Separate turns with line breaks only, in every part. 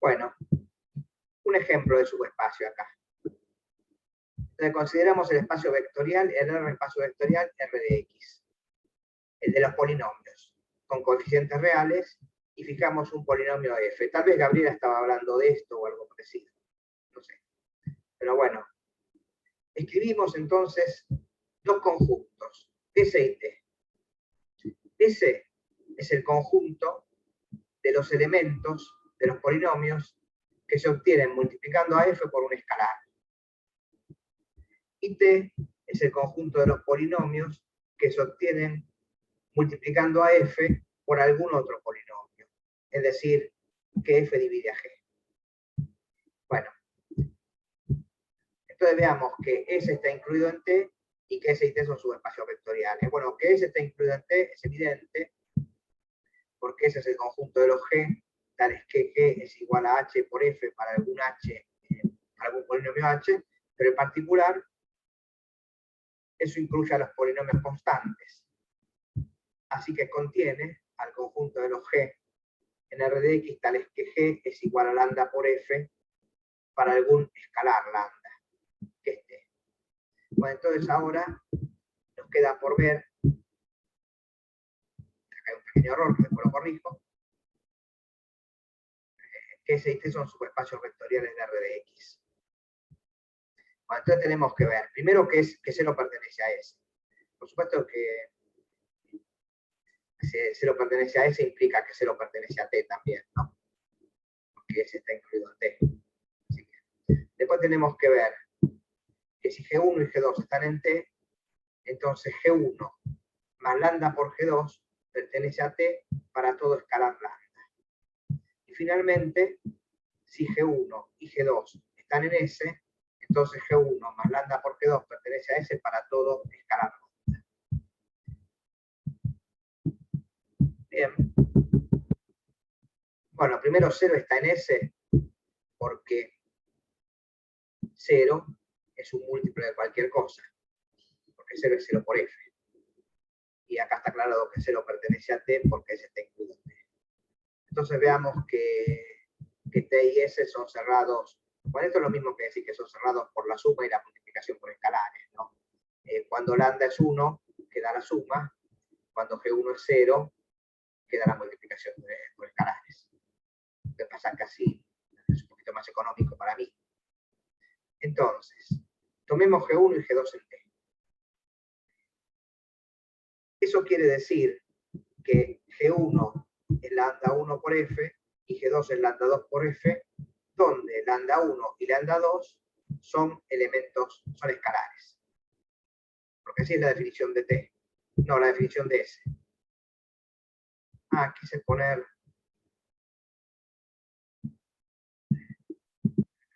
Bueno, un ejemplo de subespacio acá. Entonces consideramos el espacio vectorial, el R espacio vectorial R de X, el de los polinomios, con coeficientes reales, y fijamos un polinomio F. Tal vez Gabriela estaba hablando de esto o algo parecido, no sé. Pero bueno, escribimos entonces dos conjuntos, S y T. S es el conjunto de los elementos de los polinomios que se obtienen multiplicando a F por un escalar. Y T es el conjunto de los polinomios que se obtienen multiplicando a F por algún otro polinomio. Es decir, que F divide a G. Bueno, entonces veamos que S está incluido en T y que S y T son subespacios vectoriales. Bueno, que S está incluido en T es evidente, porque ese es el conjunto de los G, tales que G es igual a H por F para algún H, para algún polinomio H, pero en particular eso incluye a los polinomios constantes. Así que contiene al conjunto de los G en R de X, tales que G es igual a lambda por F para algún escalar lambda que esté. Bueno, entonces ahora nos queda por ver, acá hay un pequeño error que después lo corrijo, que S y T son subespacios vectoriales de R de X. Bueno, entonces tenemos que ver, primero, que 0 pertenece a S. Por supuesto que si 0 pertenece a S implica que 0 pertenece a T también, ¿no? Porque S está incluido en T. Así que, después tenemos que ver que si G1 y G2 están en T, entonces G1 más lambda por G2 pertenece a T para todo escalar lambda. Y finalmente, si G1 y G2 están en S, entonces G1 más lambda por G2 pertenece a S para todo escalar lambda. Bien. Bueno, primero 0 está en S porque 0 es un múltiplo de cualquier cosa, porque 0 es 0 por F. Y acá está aclarado que 0 pertenece a T porque S está incluido en T. Entonces veamos que T y S son cerrados. Bueno, esto es lo mismo que decir que son cerrados por la suma y la multiplicación por escalares, ¿no? Cuando lambda es 1, queda la suma. Cuando G1 es 0, queda la multiplicación por escalares. Que pasa que así es un poquito más económico para mí. Entonces, tomemos G1 y G2 en T. Eso quiere decir que G1 es lambda 1 por F y G2 es lambda 2 por F, donde lambda 1 y lambda 2 son elementos, son escalares. Porque así es la definición de T. No, la definición de S. Quise poner...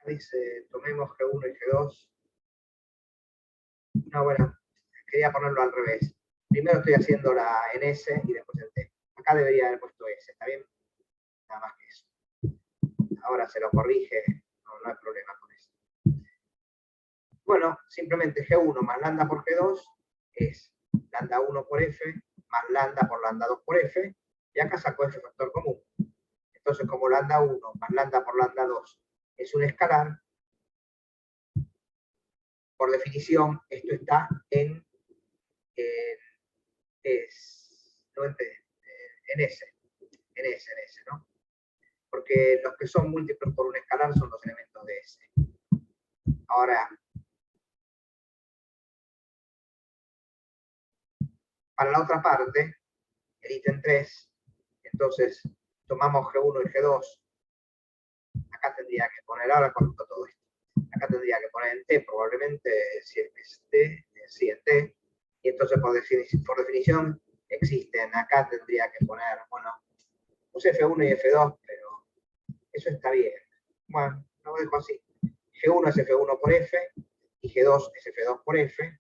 Dice, tomemos G1 y G2. No, bueno, quería ponerlo al revés. Primero estoy haciendo la en S y después en T. Acá debería haber puesto S, ¿está bien? Nada más que eso. Ahora se lo corrige, no hay problema con eso. Bueno, simplemente G1 más lambda por G2 es lambda 1 por F más lambda por lambda 2 por F, y acá saco F factor común. Entonces, como lambda 1 más lambda por lambda 2 es un escalar, por definición, esto está en S, ¿no? Porque los que son múltiplos por un escalar son los elementos de S. Ahora, para la otra parte, el ítem 3, entonces tomamos G1 y G2. Acá tendría que poner, ahora conozco todo esto. Acá tendría que poner en T, probablemente, si es T, sí, en T. Y entonces, por definición, existen. Acá tendría que poner, bueno, puse F1 y F2, pero eso está bien. Bueno, lo dejo así. G1 es F1 por F y G2 es F2 por F.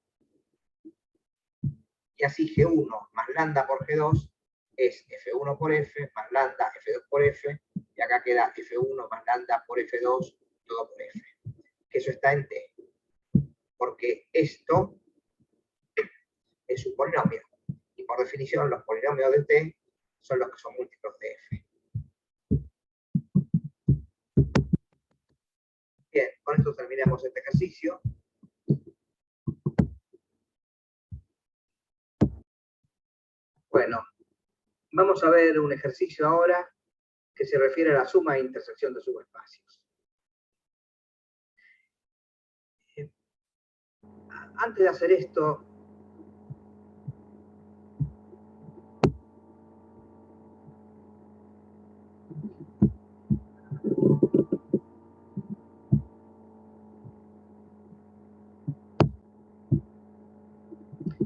Y así G1 más lambda por G2 es F1 por F más lambda F2 por F. Y acá queda F1 más lambda por F2 todo por F. Que eso está en T. Porque esto es un polinomio. Y por definición los polinomios de T son los que son múltiplos de F. Con esto terminamos este ejercicio. Bueno, vamos a ver un ejercicio ahora que se refiere a la suma e intersección de subespacios. Antes de hacer esto,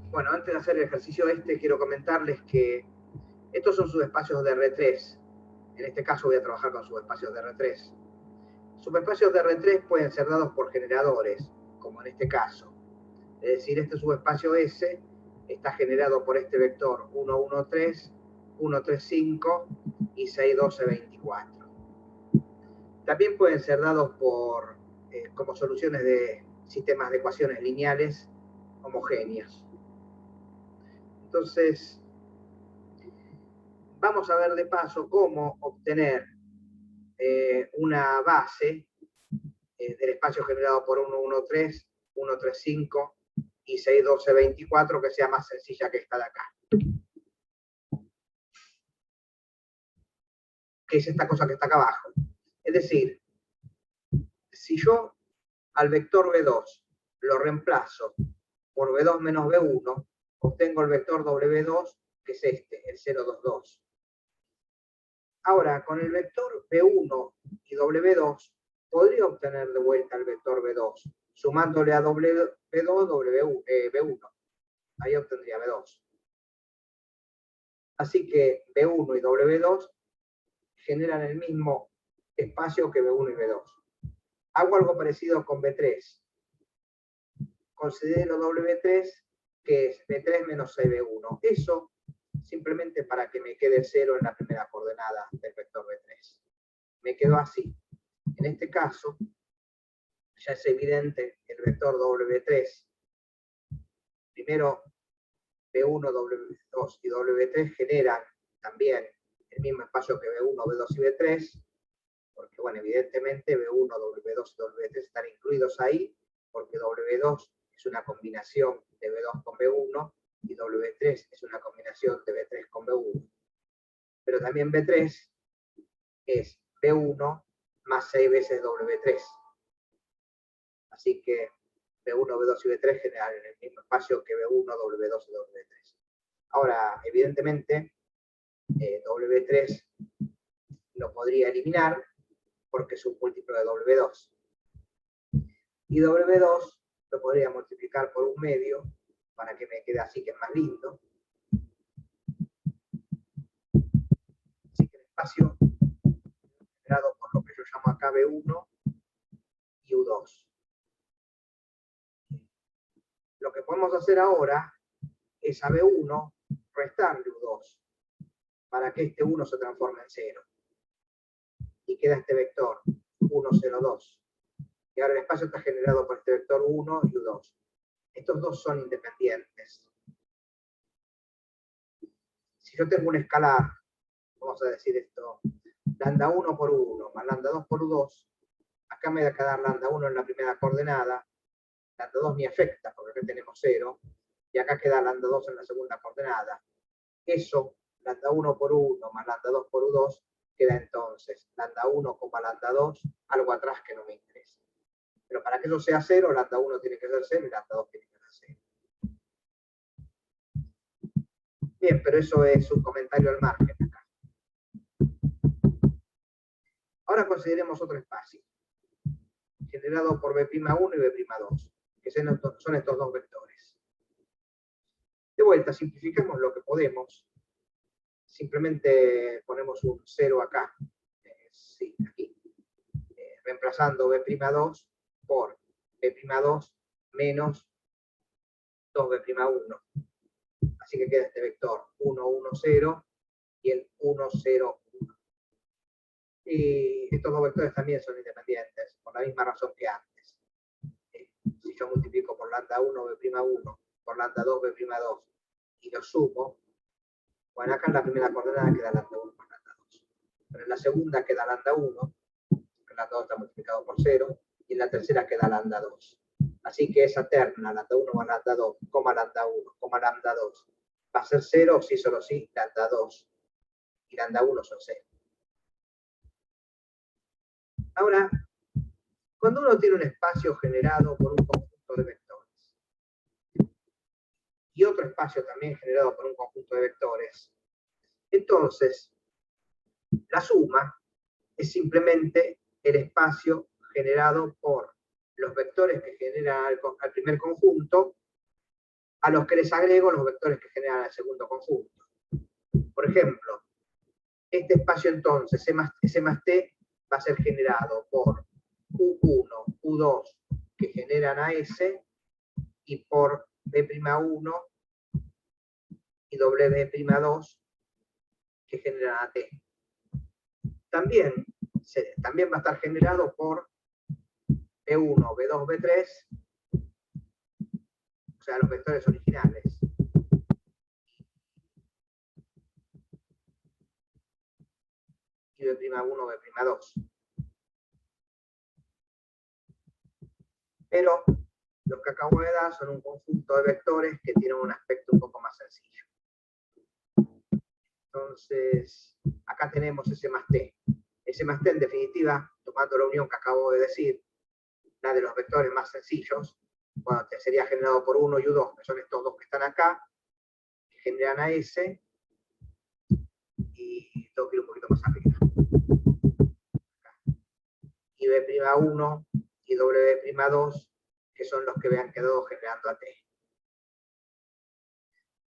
bueno, antes de hacer el ejercicio quiero comentarles que estos son subespacios de R3. En este caso voy a trabajar con subespacios de R3. Subespacios de R3 pueden ser dados por generadores, como en este caso. Es decir, este subespacio S está generado por este vector 1, 1, 3, 1, 3, 5 y 6, 12, 24. También pueden ser dados por, como soluciones de sistemas de ecuaciones lineales homogéneas. Entonces, vamos a ver de paso cómo obtener una base del espacio generado por 1, 1, 3, 1, 3, 5 y 6, 12, 24, que sea más sencilla que esta de acá. Que es esta cosa que está acá abajo. Es decir, si yo al vector B2 lo reemplazo por B2 menos B1, obtengo el vector W2, que es este, el 0, 2, 2. Ahora, con el vector B1 y W2, podría obtener de vuelta el vector B2, sumándole a B2 B1. Ahí obtendría B2. Así que B1 y W2 generan el mismo espacio que B1 y B2. Hago algo parecido con B3. Considero W3, que es B3 menos 6B1. Eso simplemente para que me quede 0 en la primera coordenada del vector B3. Me quedó así. En este caso, ya es evidente que el vector W3, primero B1, W2 y W3 generan también el mismo espacio que B1, B2 y B3, porque, bueno, evidentemente B1, W2 y W3 están incluidos ahí, porque W2 es una combinación de B2 con B1 y W3 es una combinación de B3 con B1. Pero también B3 es B1 más 6 veces W3. Así que B1, B2 y B3 generan el mismo espacio que B1, W2 y W3. Ahora, evidentemente, W3 lo podría eliminar porque es un múltiplo de W2. Y W2 lo podría multiplicar por 1/2 para que me quede así, que es más lindo. Así que el espacio generado por lo que yo llamo acá B1 y U2. Lo que podemos hacer ahora es a B1 restarle U2 para que este 1 se transforme en 0. Y queda este vector 1, 0, 2. Y ahora el espacio está generado por este vector 1 y U2. Estos dos son independientes. Si yo tengo un escalar, vamos a decir esto, lambda 1 por 1 más lambda 2 por U2, acá me va a quedar lambda 1 en la primera coordenada, lambda 2 ni afecta porque acá tenemos 0, y acá queda lambda 2 en la segunda coordenada. Eso, lambda 1 por 1 más lambda 2 por U2, queda entonces lambda 1, lambda 2, algo atrás que no me interesa. Pero para que eso sea 0, lambda 1 tiene que ser 0 y lambda 2 tiene que ser 0. Bien, pero eso es un comentario al margen acá. Ahora consideremos otro espacio, generado por B'1 y B'2, que son estos dos vectores. De vuelta, simplifiquemos lo que podemos. Simplemente ponemos un 0 acá. Sí, aquí. Reemplazando B'2 por B'2 menos 2B'1. Así que queda este vector 1, 1, 0 y el 1, 0, 1. Y estos dos vectores también son independientes, por la misma razón que antes. Si yo multiplico por lambda 1, B'1, por lambda 2, B'2, y lo sumo, bueno, acá en la primera coordenada queda lambda 1 por lambda 2. Pero en la segunda queda lambda 1, porque lambda 2 está multiplicado por 0, y en la tercera queda lambda 2. Así que esa terna, lambda 1 más lambda 2, coma lambda 1, coma lambda 2, va a ser 0, sí, solo sí, lambda 2 y lambda 1 son 0. Ahora, cuando uno tiene un espacio generado por un conjunto de vectores y otro espacio también generado por un conjunto de vectores, entonces la suma es simplemente el espacio generado por los vectores que generan al primer conjunto a los que les agrego los vectores que generan al segundo conjunto. Por ejemplo, este espacio entonces, ese más t, va a ser generado por U1, U2 que generan a S y por B'1 y W'2 que generan a T. También va a estar generado por B1, B2, B3, o sea, los vectores originales. Y B'1, B'2. Pero los que acabo de dar son un conjunto de vectores que tienen un aspecto un poco más sencillo. Entonces, acá tenemos ese más t. Ese más t, en definitiva, tomando la unión que acabo de decir, la de los vectores más sencillos, bueno, sería generado por 1 y U2, que son estos dos que están acá, que generan a S, y tengo que ir un poquito más arriba. Y B'1 y W'2, que son los que habían quedado generando a T.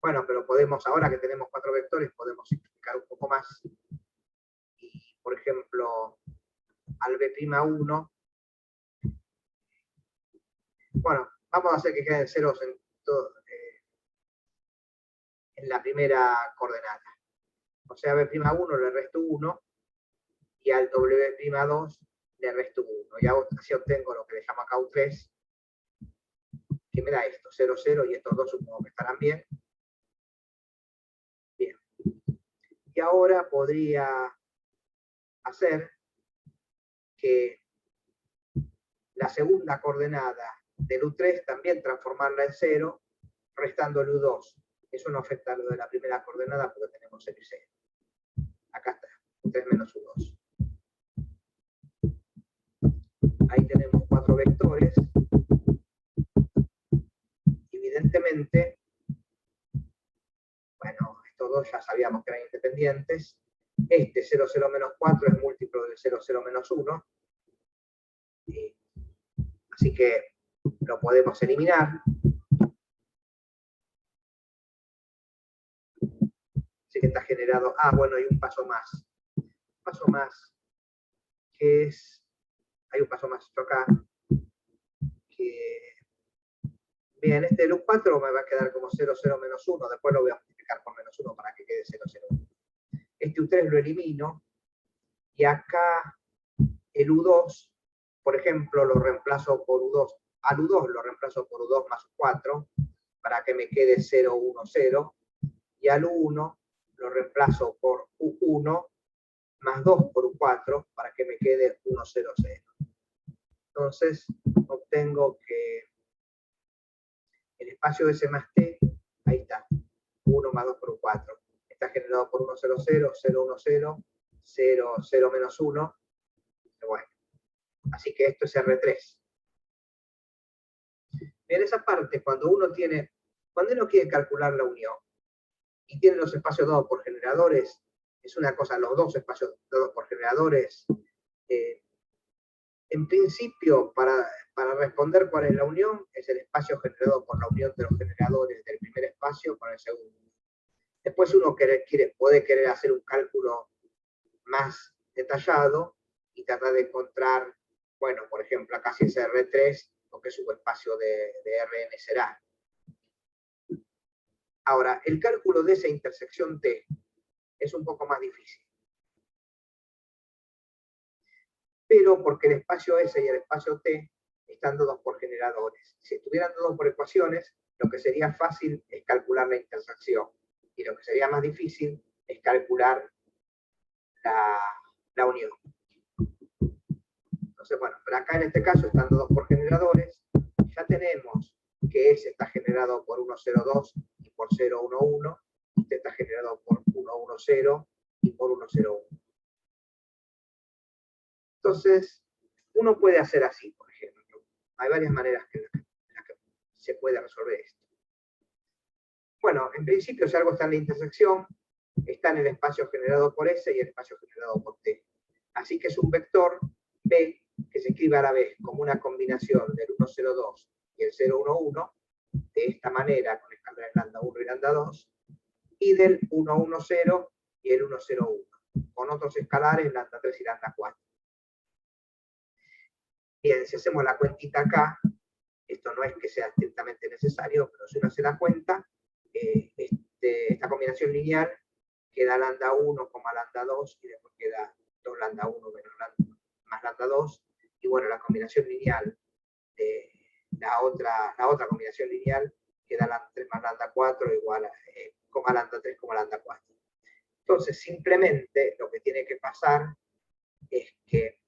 Bueno, pero podemos, ahora que tenemos 4 vectores, podemos simplificar un poco más. Y, por ejemplo, al B'1, bueno, vamos a hacer que queden ceros en la primera coordenada. O sea, a B'1 le resto 1 y al W'2 le resto 1. Y así obtengo lo que le llamo acá U3, que me da esto, 0, 0, y estos dos supongo que estarán bien. Bien. Y ahora podría hacer que la segunda coordenada del U3 también transformarla en 0, restando el U2. Eso no afecta a lo de la primera coordenada porque tenemos 0 y 0. Acá está, U3 menos U2. Ahí tenemos 4 vectores. Evidentemente, bueno, estos dos ya sabíamos que eran independientes. Este 0, 0 menos 4 es múltiplo del 0, 0 menos 1. Así que lo podemos eliminar. Así que está generado. Ah, bueno, hay un paso más. Un paso más que es. Hay un paso más esto acá. Que. Bien, este del U4 me va a quedar como 0, 0 menos 1. Después lo voy a multiplicar por menos 1 para que quede 0, 0, 1. Este U3 lo elimino. Y acá el U2, por ejemplo, lo reemplazo por U2. Al U2 lo reemplazo por U2 más U4 para que me quede 0, 1, 0. Y al U1 lo reemplazo por U1 más 2 por U4 para que me quede 1, 0, 0. Entonces, obtengo que el espacio de S más T, ahí está, 1 más 2 por U4. Está generado por 1, 0, 0, 0, 1, 0, 0, 0 menos 1. Bueno, así que esto es R3. En esa parte, cuando uno quiere calcular la unión y tiene los espacios dados por generadores, es una cosa, los dos espacios dados por generadores, en principio, para responder cuál es la unión, es el espacio generado por la unión de los generadores del primer espacio con el segundo. Después uno puede querer hacer un cálculo más detallado y tratar de encontrar, bueno, por ejemplo, acá si es R3, lo que es subespacio de Rn será. Ahora, el cálculo de esa intersección T es un poco más difícil. Pero porque el espacio S y el espacio T están dados por generadores. Si estuvieran dados por ecuaciones, lo que sería fácil es calcular la intersección. Y lo que sería más difícil es calcular la unión. Entonces, bueno, pero acá en este caso están dados por generadores. Ya tenemos que S está generado por 102 y por 011. Este está generado por 110 y por 101. Entonces, uno puede hacer así, por ejemplo. Hay varias maneras en las que se puede resolver esto. Bueno, en principio, si algo está en la intersección, está en el espacio generado por S y el espacio generado por T. Así que es un vector B que se escribe a la vez como una combinación del 102 y el 011, de esta manera, con escalares lambda 1 y lambda 2, y del 110 y el 101, con otros escalares lambda 3 y lambda 4. Bien, si hacemos la cuentita acá, esto no es que sea estrictamente necesario, pero si uno se da cuenta, esta combinación lineal queda lambda 1, lambda 2, y después queda 2 lambda 1 menos lambda, más lambda 2, y bueno, la combinación lineal de la otra combinación lineal queda lambda 3 más lambda 4 igual a lambda 3, lambda 4. Entonces, simplemente lo que tiene que pasar es que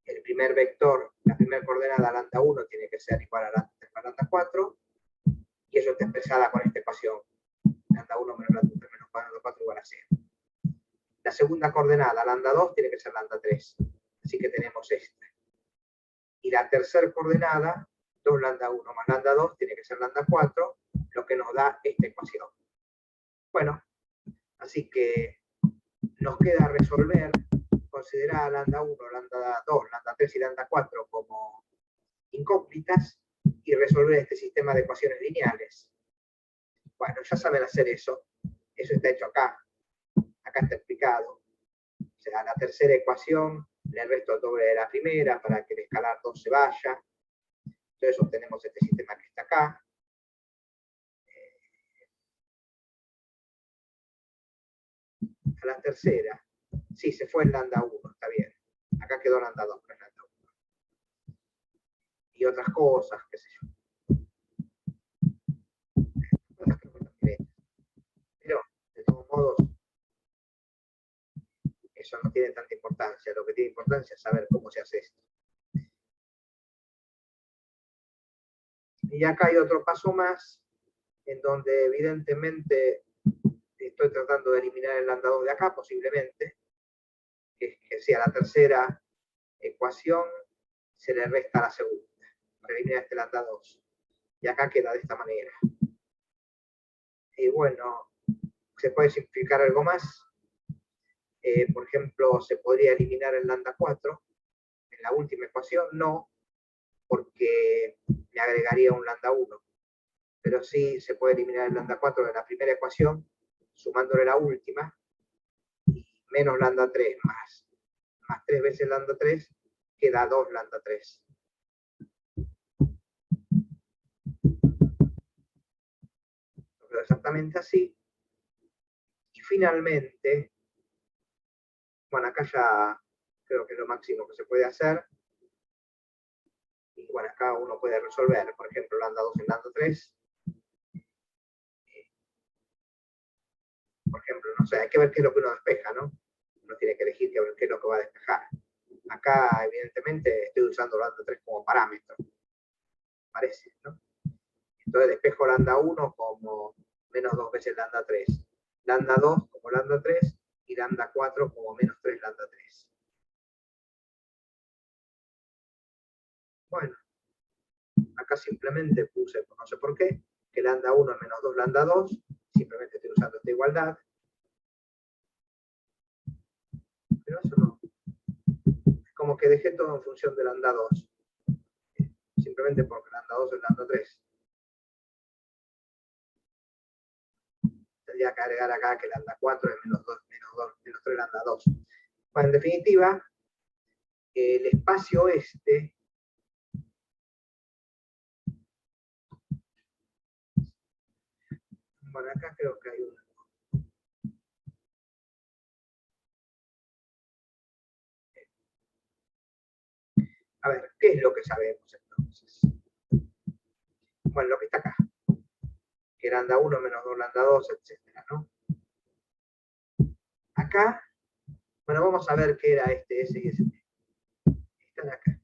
el primer vector, la primera coordenada lambda 1 tiene que ser igual a lambda 3 más lambda 4, y eso está expresada con esta ecuación, lambda 1 menos lambda 3 menos lambda 4 igual a 0. La segunda coordenada, lambda 2, tiene que ser lambda 3, así que tenemos esta. Y la tercera coordenada, 2 lambda 1 más lambda 2, tiene que ser lambda 4, lo que nos da esta ecuación. Bueno, así que nos queda resolver, considerar lambda 1, lambda 2, lambda 3 y lambda 4 como incógnitas y resolver este sistema de ecuaciones lineales. Bueno, ya saben hacer eso. Eso está hecho acá. Acá está explicado. O sea, la tercera ecuación, le resto el doble de la primera para que el escalar 2 se vaya. Entonces obtenemos este sistema que está acá. A la tercera, sí, se fue el lambda 1, está bien. Acá quedó lambda 2, pero es lambda 1. Y otras cosas, qué sé yo. Pero, de todos modos, eso no tiene tanta importancia. Lo que tiene importancia es saber cómo se hace esto. Y acá hay otro paso más, en donde evidentemente estoy tratando de eliminar el lambda 2 de acá, posiblemente, que sea la tercera ecuación, se le resta la segunda, para eliminar este lambda 2. Y acá queda de esta manera. Y bueno, se puede simplificar algo más. Por ejemplo, se podría eliminar el lambda 4 en la última ecuación, no, porque me agregaría un lambda 1. Pero sí se puede eliminar el lambda 4 de la primera ecuación, sumándole la última, y menos lambda 3 más 3 veces lambda 3, queda 2 lambda 3. Pero exactamente así. Y finalmente, bueno, acá ya creo que es lo máximo que se puede hacer. Y bueno, acá uno puede resolver, por ejemplo, lambda 2 en lambda 3. Por ejemplo, no sé, hay que ver qué es lo que uno despeja, ¿no? Uno tiene que elegir qué es lo que va a despejar. Acá, evidentemente, estoy usando lambda 3 como parámetro. Parece, ¿no? Entonces despejo lambda 1 como menos 2 veces lambda 3. Lambda 2 como lambda 3 y lambda 4 como menos 3 lambda 3. Bueno, acá simplemente puse, no sé por qué, que lambda 1 es menos 2 lambda 2. Simplemente estoy usando esta igualdad. Pero eso no. Es como que dejé todo en función de lambda 2. Simplemente porque lambda 2 es lambda 3. Tendría que agregar acá que lambda 4 es menos 3 lambda 2. Bueno, en definitiva, el espacio este bueno, acá creo que hay una. A ver, ¿qué es lo que sabemos entonces? Bueno, lo que está acá. Que lambda 1 menos 2 lambda 2, etcétera, ¿no? Acá, bueno, vamos a ver qué era este S y este T. Están acá.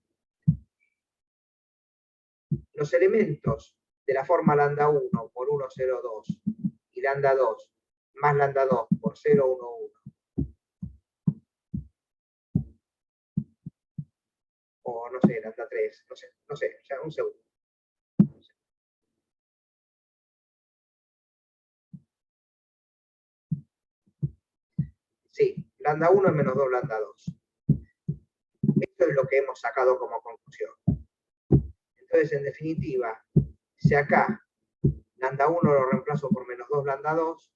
los elementos de la forma lambda 1 por 1, 0, 2 y lambda 2 más lambda 2 por 0, 1, 1, o no sé, lambda 3, no sé, ya un segundo. Sí, lambda 1 es menos 2 lambda 2. Esto es lo que hemos sacado como conclusión. Entonces, en definitiva, si acá lambda 1 lo reemplazo por menos 2 lambda 2,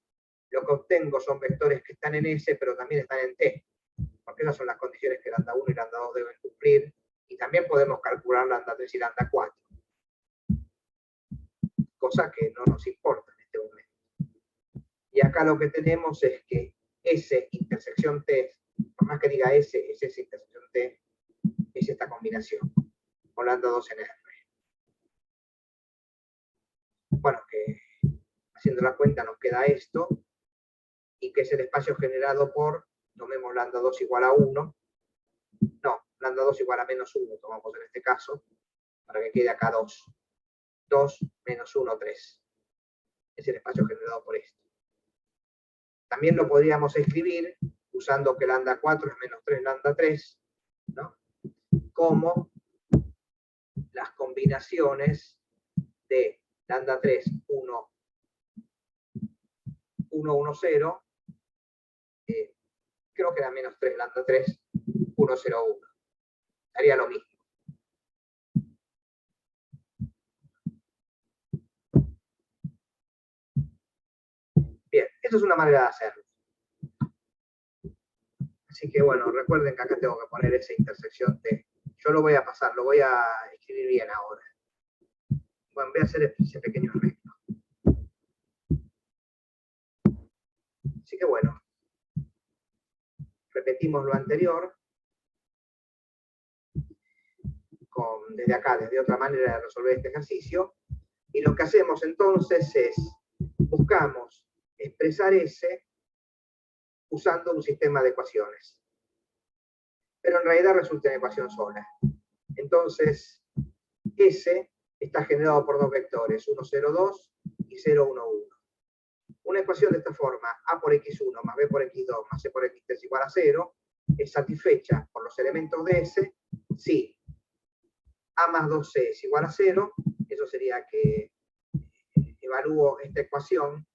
lo que obtengo son vectores que están en S, pero también están en T, porque esas son las condiciones que lambda 1 y lambda 2 deben cumplir, y también podemos calcular lambda 3 y lambda 4, cosa que no nos importa en este momento. Y acá lo que tenemos es que S intersección T, por más que diga S, es S intersección T, es esta combinación, con lambda 2 en R. Bueno, que haciendo la cuenta nos queda esto, y que es el espacio generado por, tomemos lambda 2 igual a 1, no, lambda 2 igual a menos 1, tomamos en este caso, para que quede acá 2. 2 menos 1, 3. Es el espacio generado por esto. También lo podríamos escribir usando que lambda 4 es menos 3 lambda 3, ¿no? Como las combinaciones de lambda 3, 1, 1, 1, 0, creo que era menos 3 lambda 3, 1, 0, 1. Haría lo mismo. Bien, eso es una manera de hacerlo. Así que bueno, recuerden que acá tengo que poner esa intersección T. Yo lo voy a pasar, lo voy a escribir bien ahora. Bueno, voy a hacer ese pequeño arreglo. Así que bueno, repetimos lo anterior, desde acá, desde otra manera de resolver este ejercicio, y lo que hacemos entonces es, buscamos expresar S usando un sistema de ecuaciones. Pero en realidad resulta una ecuación sola. Entonces, S está generado por dos vectores, 1, 0, 2 y 0, 1, 1. Una ecuación de esta forma, A por X1 más B por X2 más C por X3 igual a 0, es satisfecha por los elementos de S si A más 2C es igual a 0, eso sería que evalúo esta ecuación,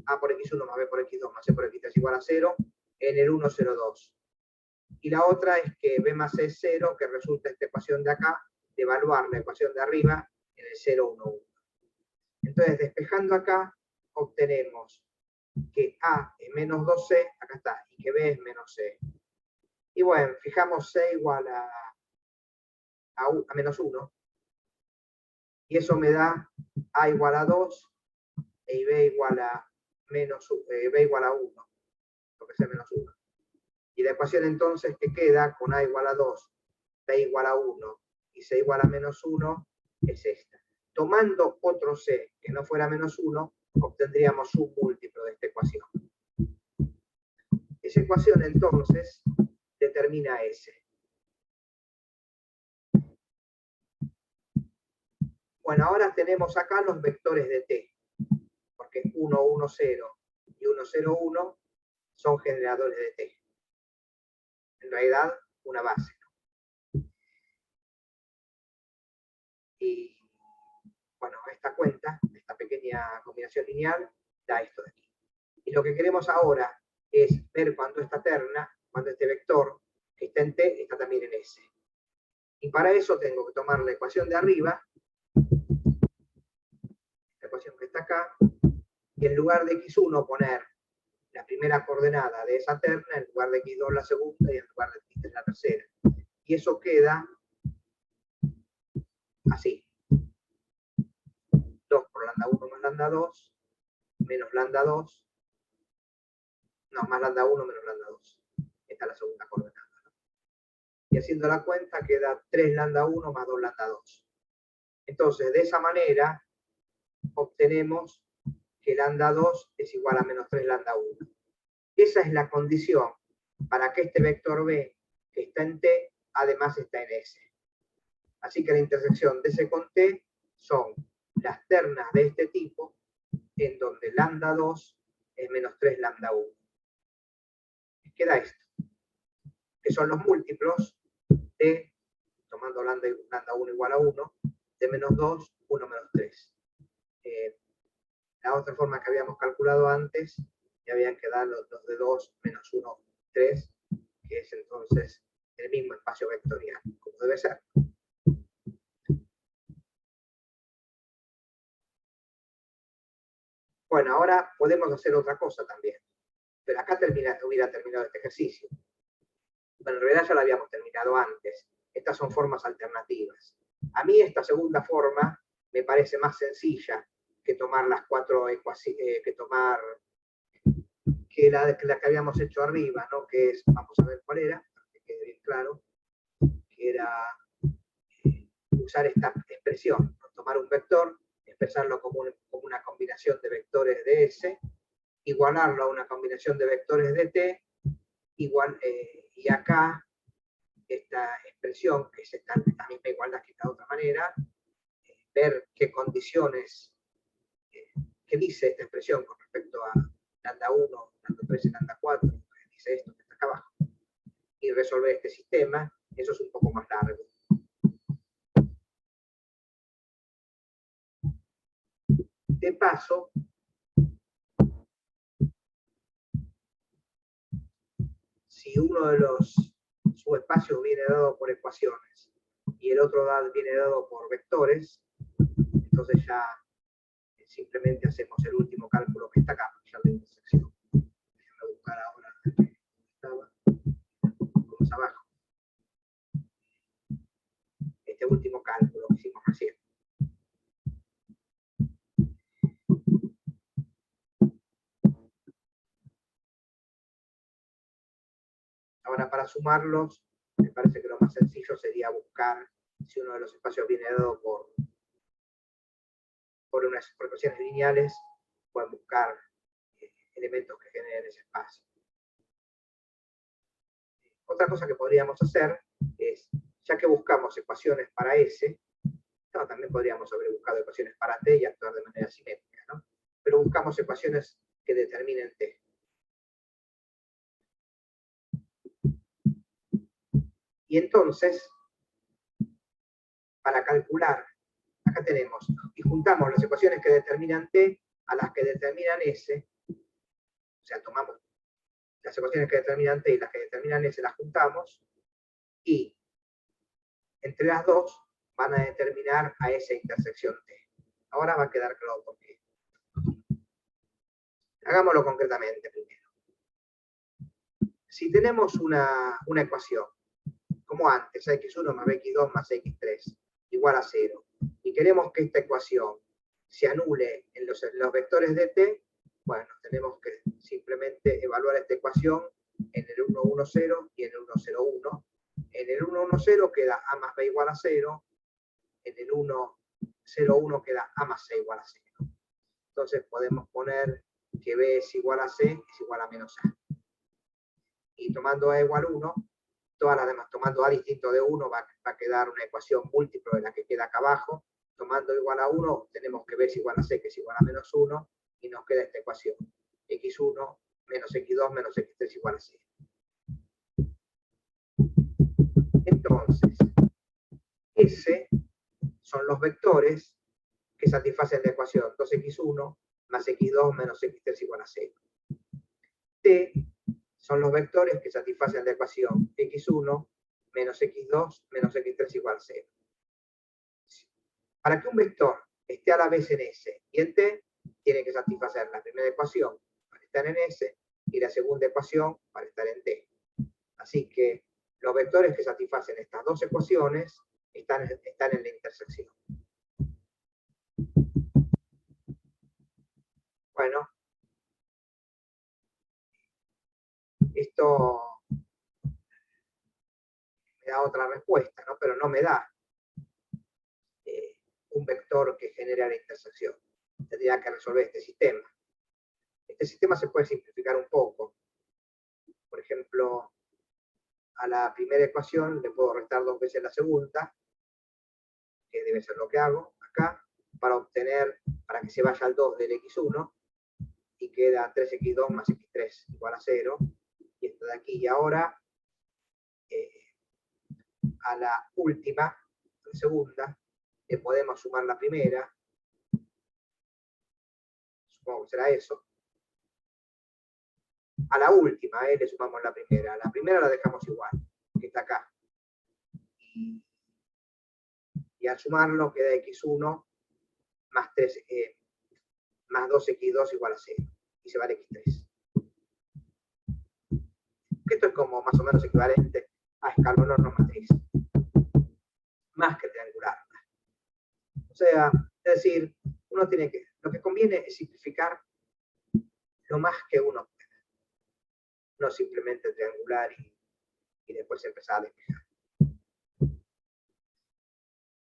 A por X1 más B por X2 más C por X3 igual a 0, en el 1, 0, 2. Y la otra es que B más C es 0, que resulta esta ecuación de acá, de evaluar la ecuación de arriba en el 0, 1, 1. Entonces, despejando acá, obtenemos que A es menos 2C, acá está, y que B es menos C. Y bueno, fijamos C igual a menos 1, y eso me da A igual a 2 y B igual a B igual a 1, lo que sea menos 1. Y la ecuación entonces que queda con A igual a 2, B igual a 1 y C igual a menos 1 es esta. Tomando otro C que no fuera menos 1, obtendríamos un múltiplo de esta ecuación. Esa ecuación entonces determina S. Bueno, ahora tenemos acá los vectores de T, porque 1, 1, 0 y 1, 0, 1 son generadores de T. En realidad, una base. Y bueno, esta cuenta, esta pequeña combinación lineal, da esto de aquí. Y lo que queremos ahora es ver cuando esta terna, cuando este vector que está en T, está también en S. Y para eso tengo que tomar la ecuación de arriba, la ecuación que está acá, y en lugar de x1 poner la primera coordenada de esa terna, en lugar de x2 la segunda y en lugar de x3 la tercera. Y eso queda así. 2 por lambda 1 más lambda 2, menos lambda 2, no, más lambda 1 menos lambda 2. Esta es la segunda coordenada. Y haciendo la cuenta queda 3 lambda 1 más 2 lambda 2. Entonces, de esa manera, obtenemos que lambda 2 es igual a menos 3 lambda 1. Esa es la condición para que este vector B, que está en T, además está en S. Así que la intersección de S con T son las ternas de este tipo, en donde lambda 2 es menos 3 lambda 1. Queda esto, que son los múltiplos de, tomando lambda 1 igual a 1, de menos 2, 1 menos 3. La otra forma que habíamos calculado antes, ya habían quedado los de 2 menos 1, 3, que es entonces el mismo espacio vectorial, como debe ser. Bueno, ahora podemos hacer otra cosa también. Pero acá hubiera terminado este ejercicio. Bueno, en realidad ya lo habíamos terminado antes. Estas son formas alternativas. A mí esta segunda forma me parece más sencilla que tomar las cuatro ecuaciones, que la que habíamos hecho arriba, ¿no? Que es, vamos a ver cuál era, para que quede bien claro, que era usar esta expresión, ¿no? Tomar un vector, expresarlo como una combinación de vectores de S, igualarlo a una combinación de vectores de T, igual, y acá esta expresión, que es esta misma igualdad que de otra manera, ver qué condiciones, qué dice esta expresión con respecto a lambda 1, lambda 3 y lambda 4, que dice esto que está acá abajo, y resolver este sistema. Eso es un poco más largo. De paso, si uno de los subespacios viene dado por ecuaciones y el otro viene dado por vectores, entonces ya simplemente hacemos el último cálculo que está acá, ya la intersección. Déjame buscar ahora dónde estaba. Vamos abajo. Este último cálculo que hicimos recién. Ahora, para sumarlos, me parece que lo más sencillo sería buscar si uno de los espacios viene dado por unas ecuaciones lineales, pueden buscar elementos que generen ese espacio. Otra cosa que podríamos hacer es, ya que buscamos ecuaciones para S, no, también podríamos haber buscado ecuaciones para T y actuar de manera simétrica, ¿no? Pero buscamos ecuaciones que determinen T. Y entonces, para calcular, acá tenemos, y juntamos las ecuaciones que determinan T a las que determinan S, o sea, tomamos las ecuaciones que determinan T y las que determinan S, las juntamos, y entre las dos van a determinar a esa intersección T. Ahora va a quedar claro por qué. Hagámoslo concretamente primero. Si tenemos una ecuación, como antes, x1 más x2 más x3 igual a 0, y queremos que esta ecuación se anule en los vectores de T, bueno, tenemos que simplemente evaluar esta ecuación en el 1, 1, 0 y en el 1, 0, 1. En el 1, 1, 0 queda a más b igual a 0, en el 1, 0, 1 queda a más c igual a 0. Entonces podemos poner que b es igual a c es igual a menos a. Y tomando a igual a 1, todas las demás, tomando a distinto de 1 va a quedar una ecuación múltiplo de la que queda acá abajo. Tomando igual a 1, tenemos que b es igual a c, que es igual a menos 1, y nos queda esta ecuación. x1 menos x2 menos x3 igual a 0. Entonces, S son los vectores que satisfacen la ecuación 2x1 más x2 menos x3 igual a 0. T son los vectores que satisfacen la ecuación x1 menos x2 menos x3 igual a 0. Para que un vector esté a la vez en S y en T, tiene que satisfacer la primera ecuación para estar en S y la segunda ecuación para estar en T. Así que los vectores que satisfacen estas dos ecuaciones están en la intersección. Bueno, esto me da otra respuesta, ¿no? Pero no me da un vector que genere la intersección. Tendría que resolver este sistema. Este sistema se puede simplificar un poco. Por ejemplo, a la primera ecuación le puedo restar 2 veces la segunda, que debe ser lo que hago acá, para obtener, para que se vaya al 2 del x1, y queda 3x2 más x3 igual a 0, y esto de aquí. Y ahora, a la última, a la segunda, le podemos sumar la primera, supongo que será eso. A la última, le sumamos la primera la dejamos igual, que está acá. Y al sumarlo queda x1 más 3, más 2x2 igual a 0, y se va al x3. Esto es como más o menos equivalente a escalonorno matriz, más que triangular. O sea, es decir, uno tiene que, lo que conviene es simplificar lo más que uno pueda, no simplemente triangular y después empezar a despejar.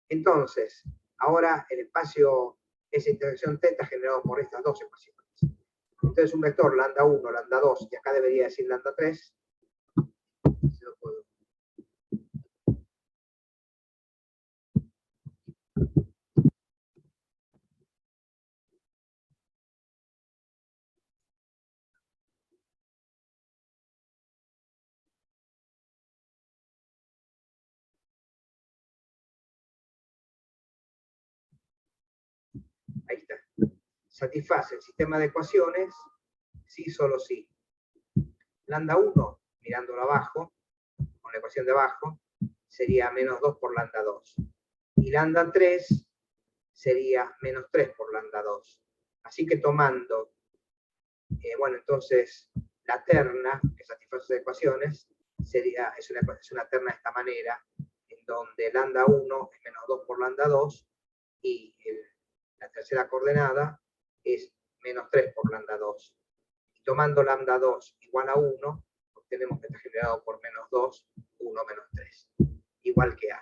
Entonces, ahora el espacio, esa intersección teta generado por estas dos ecuaciones. Entonces un vector lambda 1, lambda 2, y acá debería decir lambda 3, si lo puedo. Ahí está. Satisface el sistema de ecuaciones, sí, solo sí. Lambda 1, mirándolo abajo, con la ecuación de abajo, sería menos 2 por lambda 2. Y lambda 3 sería menos 3 por lambda 2. Así que tomando, bueno, entonces la terna que satisface las ecuaciones sería, es una terna de esta manera, en donde lambda 1 es menos 2 por lambda 2, y la tercera coordenada es menos 3 por lambda 2. Y tomando lambda 2 igual a 1, obtenemos que está generado por menos 2, 1 menos 3, igual que A.